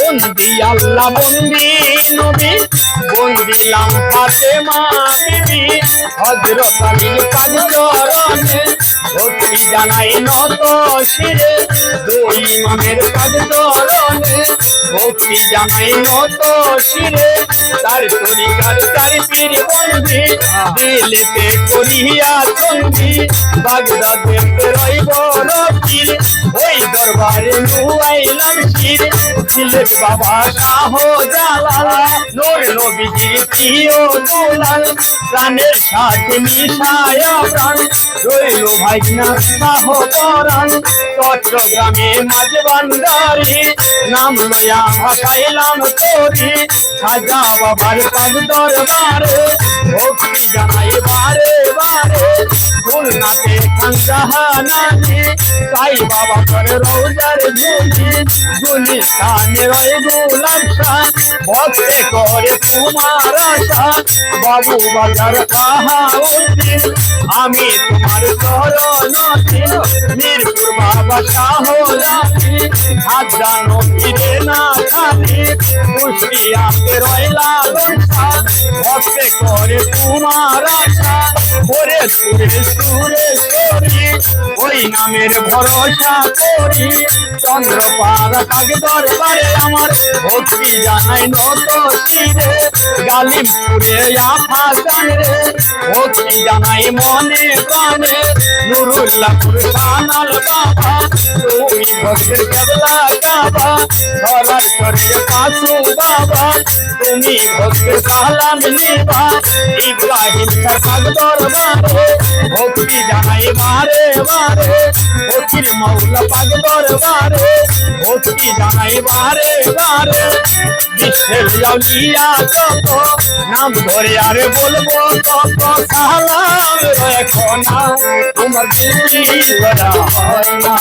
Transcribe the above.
বন্দি আল্লাহ বন্দি নবী বন্দিলাম ফাতেমা বিবি হযরত আলীর পাক চরণে ভক্তি জানাই নত শিরে দুই ইমামের পাক চরণে ভক্তি জানাই নত শিরে তার তরিকার চার পীর বন্দি দিলেতে করিয়া চন্দি বাগদাদে রইব রকির ওই দরবারে নুয়াইলাম শির সিলেট বাবা শাহ জালাল নূর নবীজির প্রিয় দুলাল প্রাণের সাথে মিশায়া প্রাণ রইল ভাইনা শাহ পরাণ চট্টগ্রামে মাঝ ভান্ডারি নাম লয়া ভাসাইলাম তোরি খাজা বাবার পাক দরবারে ভক্তি জানাই বারে বারে খুলনাতে খানজাহানানি সাই বাবা করে রোজার ঝুলি গুলিস্তানে রয় গোলাম শাহ ভক্তে করে তোমার আশা বাবু বাজার কাহাউদ্দিন আমি তোমার চরণাধীন মিরপুর বাবা শাহজাদি হাজা নবীরে না খালি কুষ্টিয়াতে রয় লালন শাহ ভক্তে করে তোমার আশা ওরে সুরে সুরেশ্বরী ওই নামের ভরসা করি চন্দ্রপাড়া কাক দরবারে আমার ভক্তি জানাই নত শিরে গালিমপুরে আফাজান রে ভক্তি জানাই মনে প্রাণে নুরুল্লাহপুর কানাল বাবা তুমি ভক্তের কেবলা কাবা ধরার করে পাশু বাবা তুমি ভক্তের কালাম নিবা ইব্রাহিম কাক দরবারে ভক্তি জানাই বারে বারে ফকির মাওলা পাক দরবারে ভক্তি জানাই বারে বারে বিশ্বের আউলিয়া যত নাম ধরে আরে বলবো তত সালাম এখন তোমার বিক্রি করা হয় না।